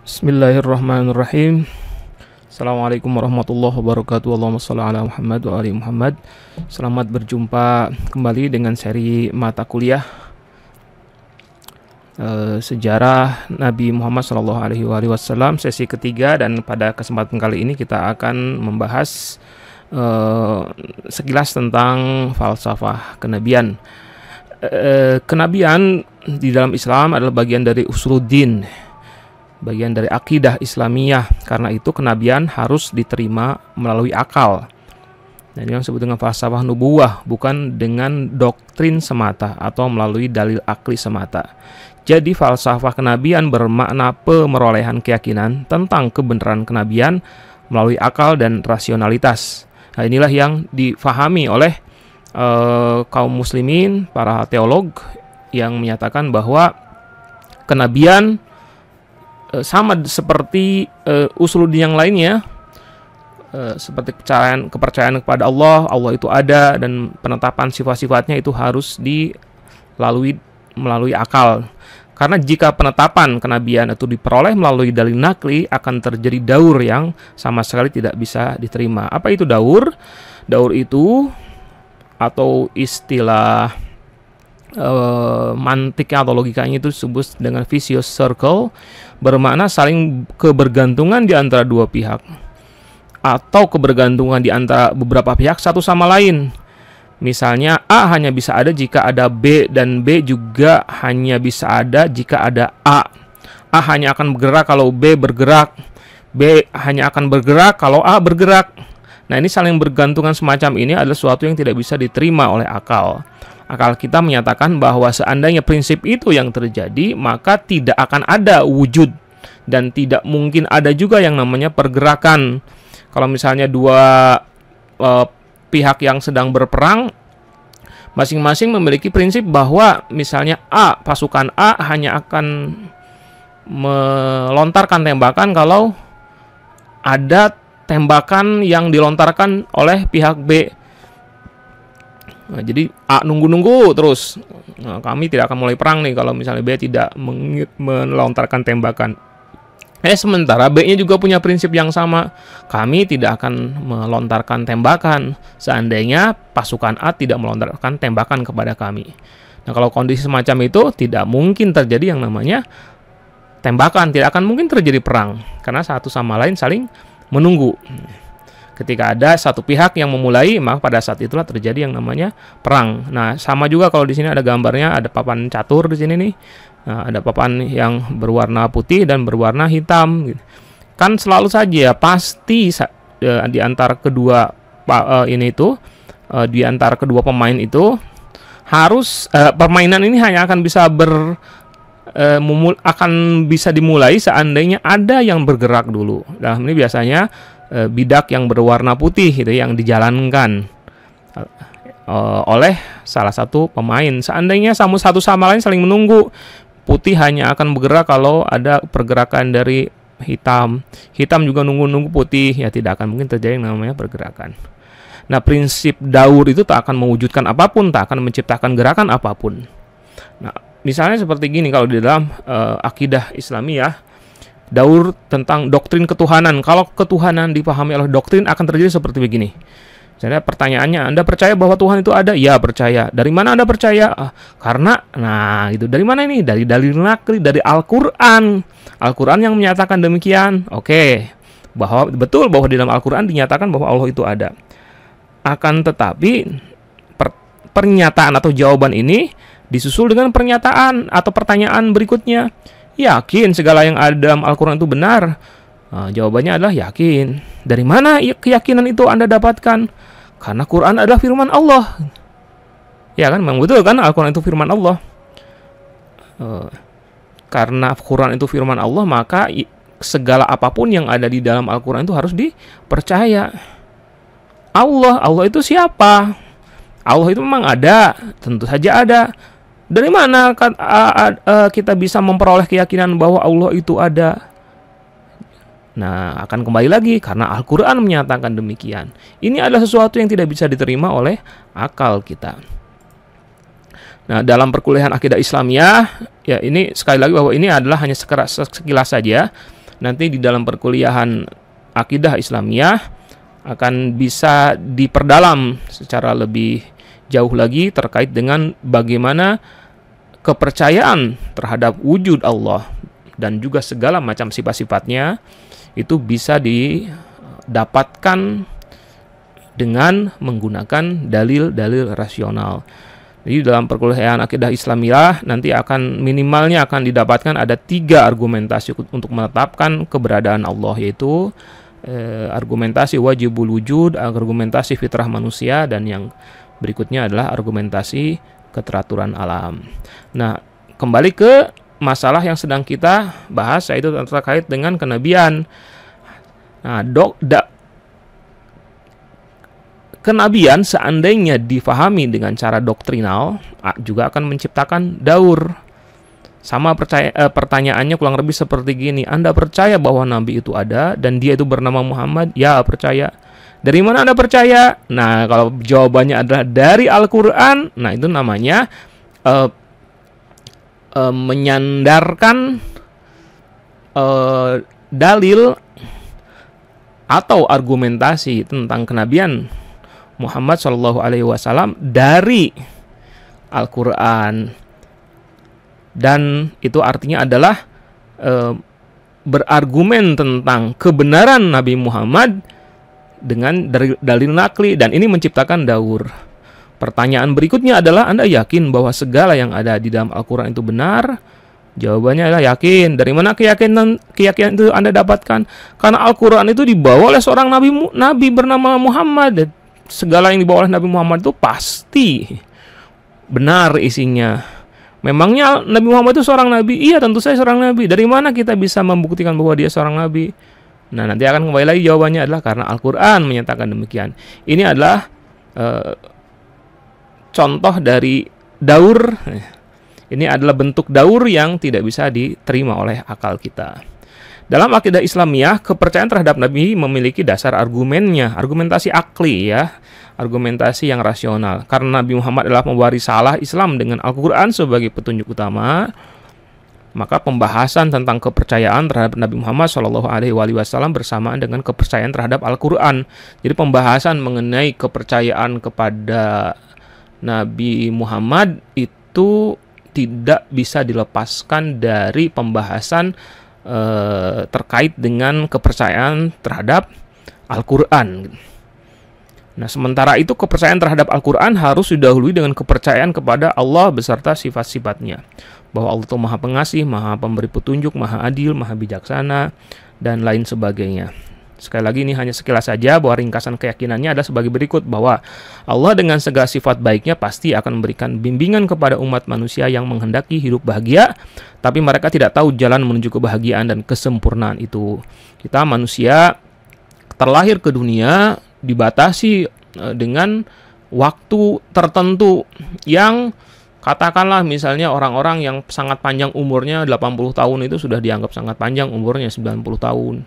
Bismillahirrahmanirrahim. Assalamualaikum warahmatullahi wabarakatuh. Allahumma shalli ala Muhammad wa ali Muhammad. Selamat berjumpa kembali dengan seri mata kuliah sejarah Nabi Muhammad SAW sesi ketiga, dan pada kesempatan kali ini kita akan membahas sekilas tentang falsafah kenabian. Kenabian di dalam Islam adalah bagian dari usuluddin, bagian dari akidah Islamiyah. Karena itu kenabian harus diterima melalui akal. Nah, ini yang disebut dengan falsafah nubuwah, bukan dengan doktrin semata atau melalui dalil akli semata. Jadi falsafah kenabian bermakna pemerolehan keyakinan tentang kebenaran kenabian melalui akal dan rasionalitas. Nah, inilah yang difahami oleh kaum muslimin, para teolog, yang menyatakan bahwa kenabian sama seperti usuluddin yang lainnya, seperti kepercayaan kepada Allah itu ada, dan penetapan sifat-sifatnya itu harus dilalui melalui akal. Karena jika penetapan kenabian itu diperoleh melalui dalil nakli, akan terjadi daur yang sama sekali tidak bisa diterima. Apa itu daur? Daur itu, atau istilah mantiknya atau logikanya itu disebut dengan vicious circle, bermakna saling kebergantungan di antara dua pihak, atau kebergantungan di antara beberapa pihak satu sama lain. Misalnya A hanya bisa ada jika ada B, dan B juga hanya bisa ada jika ada A. A hanya akan bergerak kalau B bergerak. B hanya akan bergerak kalau A bergerak. Nah, ini saling bergantungan semacam ini adalah sesuatu yang tidak bisa diterima oleh akal. Akal kita menyatakan bahwa seandainya prinsip itu yang terjadi, maka tidak akan ada wujud, dan tidak mungkin ada juga yang namanya pergerakan. Kalau misalnya dua pihak yang sedang berperang, masing-masing memiliki prinsip bahwa misalnya pasukan A hanya akan melontarkan tembakan kalau ada tembakan yang dilontarkan oleh pihak B. Nah, jadi A nunggu-nunggu terus. Nah, kami tidak akan mulai perang nih kalau misalnya B tidak melontarkan tembakan. Sementara B-nya juga punya prinsip yang sama. Kami tidak akan melontarkan tembakan seandainya pasukan A tidak melontarkan tembakan kepada kami. Nah, kalau kondisi semacam itu, tidak mungkin terjadi yang namanya tembakan. Tidak akan mungkin terjadi perang, karena satu sama lain saling menunggu. Ketika ada satu pihak yang memulai, maka pada saat itulah terjadi yang namanya perang. Nah, sama juga kalau di sini ada gambarnya, ada papan catur di sini nih. Nah, ada papan yang berwarna putih dan berwarna hitam. Kan selalu saja pasti di antara kedua di antara kedua pemain itu harus permainan ini hanya akan bisa akan bisa dimulai seandainya ada yang bergerak dulu. Nah, ini biasanya bidak yang berwarna putih itu yang dijalankan oleh salah satu pemain. Seandainya satu sama lain saling menunggu, putih hanya akan bergerak kalau ada pergerakan dari hitam. Hitam juga nunggu-nunggu putih, ya tidak akan mungkin terjadi yang namanya pergerakan. Nah, prinsip daur itu tak akan mewujudkan apapun, tak akan menciptakan gerakan apapun. Nah, misalnya seperti gini, kalau di dalam akidah Islamiyah, daur tentang doktrin ketuhanan. Kalau ketuhanan dipahami oleh doktrin, akan terjadi seperti begini. Misalnya pertanyaannya, Anda percaya bahwa Tuhan itu ada? Ya, percaya. Dari mana Anda percaya? Karena, nah itu dari mana ini? Dari dalil nakli, dari Al-Quran. Al-Quran yang menyatakan demikian. Oke, bahwa betul bahwa di dalam Al-Quran dinyatakan bahwa Allah itu ada. Akan tetapi pernyataan atau jawaban ini disusul dengan pernyataan atau pertanyaan berikutnya. Yakin segala yang ada dalam Al-Quran itu benar? Nah, jawabannya adalah yakin. Dari mana keyakinan itu Anda dapatkan? Karena Quran adalah firman Allah. Ya kan, memang betul kan Al-Quran itu firman Allah. Karena Quran itu firman Allah, maka segala apapun yang ada di dalam Al-Quran itu harus dipercaya. Allah itu siapa? Allah itu memang ada, tentu saja ada. Dari mana kita bisa memperoleh keyakinan bahwa Allah itu ada? Nah, akan kembali lagi karena Al-Quran menyatakan demikian. Ini adalah sesuatu yang tidak bisa diterima oleh akal kita. Nah, dalam perkuliahan akidah Islamiyah, ya ini sekali lagi bahwa ini adalah hanya sekilas saja. nanti di dalam perkuliahan akidah Islamiyah akan bisa diperdalam secara lebih jauh lagi terkait dengan bagaimana kepercayaan terhadap wujud Allah dan juga segala macam sifat-sifatnya itu bisa didapatkan dengan menggunakan dalil-dalil rasional. Jadi dalam perkuliahan akidah Islamiyah nanti akan minimalnya akan didapatkan ada 3 argumentasi untuk menetapkan keberadaan Allah, yaitu argumentasi wajibul wujud, argumentasi fitrah manusia, dan yang berikutnya adalah argumentasi keteraturan alam. Nah, kembali ke masalah yang sedang kita bahas, yaitu terkait dengan kenabian. Nah, kenabian seandainya difahami dengan cara doktrinal juga akan menciptakan daur. Sama pertanyaannya kurang lebih seperti gini, Anda percaya bahwa Nabi itu ada dan dia itu bernama Muhammad? Ya, percaya. Dari mana Anda percaya? Nah, kalau jawabannya adalah dari Al-Quran, nah itu namanya menyandarkan dalil atau argumentasi tentang kenabian Muhammad SAW dari Al-Quran, dan itu artinya adalah berargumen tentang kebenaran Nabi Muhammad dengan dalil nakli, dan ini menciptakan daur. Pertanyaan berikutnya adalah, Anda yakin bahwa segala yang ada di dalam Al-Quran itu benar? Jawabannya adalah yakin. Dari mana keyakinan itu Anda dapatkan? Karena Al-Quran itu dibawa oleh seorang nabi bernama Muhammad. Segala yang dibawa oleh Nabi Muhammad itu pasti benar isinya. Memangnya Nabi Muhammad itu seorang nabi? Iya, tentu saja seorang nabi. Dari mana kita bisa membuktikan bahwa dia seorang nabi? Nah, nanti akan kembali lagi jawabannya adalah karena Al-Quran menyatakan demikian. Ini adalah contoh dari daur. Ini adalah bentuk daur yang tidak bisa diterima oleh akal kita. Dalam akidah Islamiyah, kepercayaan terhadap Nabi memiliki dasar argumennya, argumentasi akli ya, argumentasi yang rasional. Karena Nabi Muhammad adalah pembawa risalah Islam dengan Al-Quran sebagai petunjuk utama, maka pembahasan tentang kepercayaan terhadap Nabi Muhammad SAW bersamaan dengan kepercayaan terhadap Al-Quran. Jadi pembahasan mengenai kepercayaan kepada Nabi Muhammad itu tidak bisa dilepaskan dari pembahasan terkait dengan kepercayaan terhadap Al-Quran. Nah, sementara itu kepercayaan terhadap Al-Quran harus didahului dengan kepercayaan kepada Allah beserta sifat-sifatnya. Bahwa Allah itu Maha Pengasih, Maha Pemberi Petunjuk, Maha Adil, Maha Bijaksana, dan lain sebagainya. Sekali lagi ini hanya sekilas saja, bahwa ringkasan keyakinannya adalah sebagai berikut, bahwa Allah dengan segala sifat baiknya pasti akan memberikan bimbingan kepada umat manusia yang menghendaki hidup bahagia, tapi mereka tidak tahu jalan menuju kebahagiaan dan kesempurnaan itu. Kita manusia terlahir ke dunia dibatasi dengan waktu tertentu yang katakanlah misalnya orang-orang yang sangat panjang umurnya 80 tahun itu sudah dianggap sangat panjang umurnya, 90 tahun.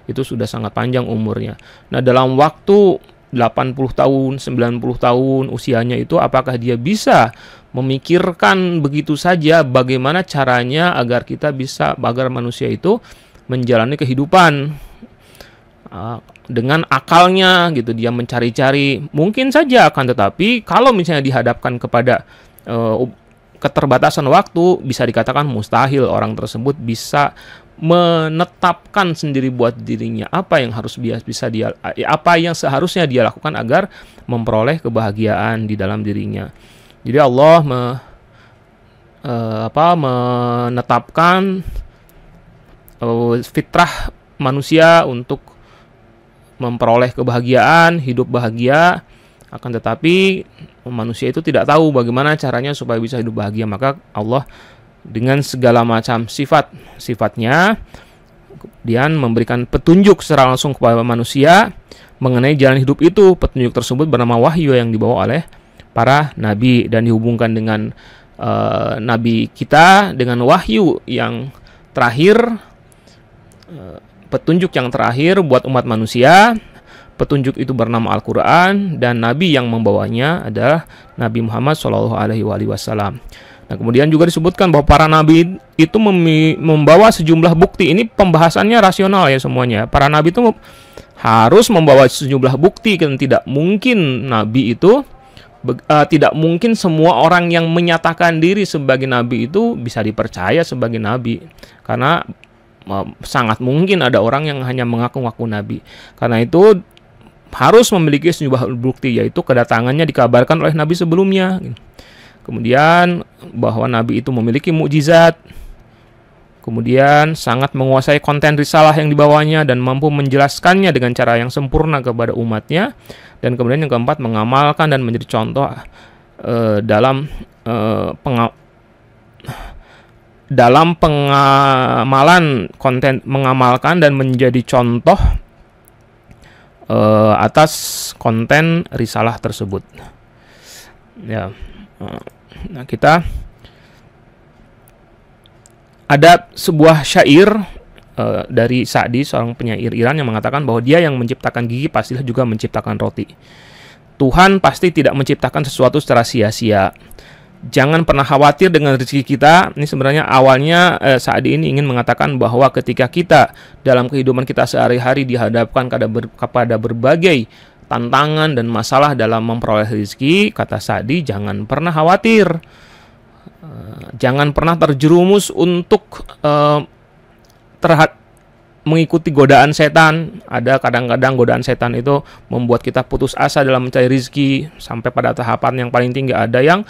Itu sudah sangat panjang umurnya. Nah, dalam waktu 80 tahun, 90 tahun usianya itu, apakah dia bisa memikirkan begitu saja bagaimana caranya agar agar manusia itu menjalani kehidupan dengan akalnya gitu, dia mencari-cari, mungkin saja akan, tetapi kalau misalnya dihadapkan kepada keterbatasan waktu, bisa dikatakan mustahil orang tersebut bisa menetapkan sendiri buat dirinya apa yang seharusnya dia lakukan agar memperoleh kebahagiaan di dalam dirinya. Jadi Allah menetapkan fitrah manusia untuk memperoleh kebahagiaan, hidup bahagia, akan tetapi manusia itu tidak tahu bagaimana caranya supaya bisa hidup bahagia. Maka Allah dengan segala macam sifatnya kemudian memberikan petunjuk secara langsung kepada manusia mengenai jalan hidup itu. Petunjuk tersebut bernama wahyu yang dibawa oleh para nabi dan dihubungkan dengan nabi kita dengan wahyu yang terakhir, petunjuk yang terakhir buat umat manusia. Petunjuk itu bernama Al-Quran dan nabi yang membawanya adalah Nabi Muhammad SAW. Nah, kemudian juga disebutkan bahwa para nabi itu membawa sejumlah bukti. Ini pembahasannya rasional ya semuanya. Para nabi itu harus membawa sejumlah bukti, dan tidak mungkin nabi itu tidak mungkin semua orang yang menyatakan diri sebagai nabi itu bisa dipercaya sebagai nabi, karena sangat mungkin ada orang yang hanya mengaku-ngaku nabi. Karena itu harus memiliki sejumlah bukti, yaitu kedatangannya dikabarkan oleh nabi sebelumnya. Kemudian bahwa nabi itu memiliki mukjizat. Kemudian sangat menguasai konten risalah yang dibawanya dan mampu menjelaskannya dengan cara yang sempurna kepada umatnya. Dan kemudian yang keempat, mengamalkan dan menjadi contoh dalam pengamalan konten, mengamalkan dan menjadi contoh atas konten risalah tersebut. Ya. Nah, kita ada sebuah syair dari Sa'di, seorang penyair Iran, yang mengatakan bahwa dia yang menciptakan gigi pastilah juga menciptakan roti. Tuhan pasti tidak menciptakan sesuatu secara sia-sia. Jangan pernah khawatir dengan rezeki kita. Ini sebenarnya awalnya Sa'di ini ingin mengatakan bahwa ketika kita dalam kehidupan kita sehari-hari dihadapkan kepada berbagai tantangan dan masalah dalam memperoleh rezeki, kata Sa'di, jangan pernah khawatir. Jangan pernah terjerumus untuk mengikuti godaan setan. Ada kadang-kadang godaan setan itu membuat kita putus asa dalam mencari rezeki, sampai pada tahapan yang paling tinggi ada yang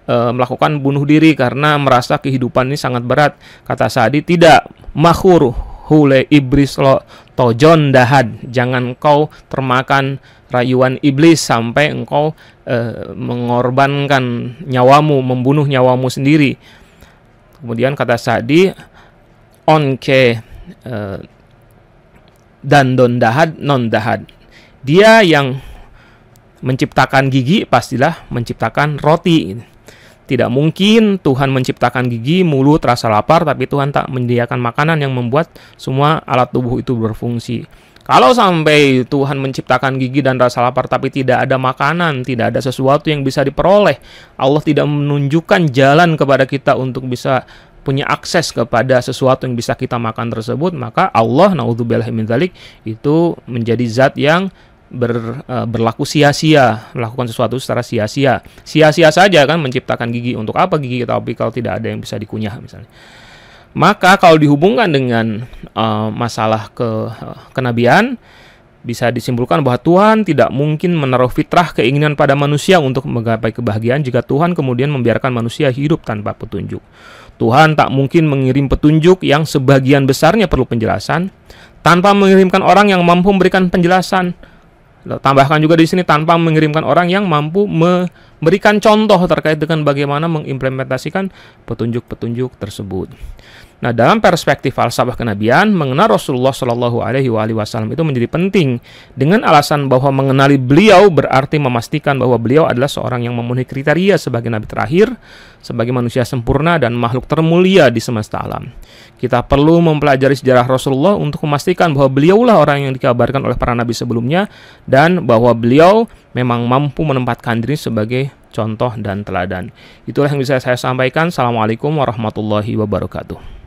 melakukan bunuh diri karena merasa kehidupan ini sangat berat. Kata Sa'di, tidak, makhur hule iblis lo tojon dahad. Jangan kau termakan rayuan iblis sampai engkau mengorbankan nyawamu, membunuh nyawamu sendiri. Kemudian kata Sa'di, onke dan don dahad non dahad. Dia yang menciptakan gigi pastilah menciptakan roti. Tidak mungkin Tuhan menciptakan gigi, mulut, rasa lapar, tapi Tuhan tak menyediakan makanan yang membuat semua alat tubuh itu berfungsi. Kalau sampai Tuhan menciptakan gigi dan rasa lapar tapi tidak ada makanan, tidak ada sesuatu yang bisa diperoleh, Allah tidak menunjukkan jalan kepada kita untuk bisa punya akses kepada sesuatu yang bisa kita makan tersebut, maka Allah, naudzubillah min dzalik, itu menjadi zat yang berlaku sia-sia, melakukan sesuatu secara sia-sia. Sia-sia saja kan menciptakan gigi. Untuk apa gigi tapi kalau tidak ada yang bisa dikunyah misalnya. Maka kalau dihubungkan dengan masalah kenabian, bisa disimpulkan bahwa Tuhan tidak mungkin menaruh fitrah keinginan pada manusia untuk menggapai kebahagiaan jika Tuhan kemudian membiarkan manusia hidup tanpa petunjuk. Tuhan tak mungkin mengirim petunjuk yang sebagian besarnya perlu penjelasan tanpa mengirimkan orang yang mampu memberikan penjelasan. Tambahkan juga di sini, tanpa mengirimkan orang yang mampu memberikan contoh terkait dengan bagaimana mengimplementasikan petunjuk-petunjuk tersebut. Nah, dalam perspektif falsafah kenabian, mengenal Rasulullah Shallallahu Alaihi Wasallam itu menjadi penting dengan alasan bahwa mengenali beliau berarti memastikan bahwa beliau adalah seorang yang memenuhi kriteria sebagai nabi terakhir, sebagai manusia sempurna dan makhluk termulia di semesta alam. Kita perlu mempelajari sejarah Rasulullah untuk memastikan bahwa beliaulah orang yang dikabarkan oleh para nabi sebelumnya dan bahwa beliau memang mampu menempatkan diri sebagai contoh dan teladan. Itulah yang bisa saya sampaikan. Assalamualaikum warahmatullahi wabarakatuh.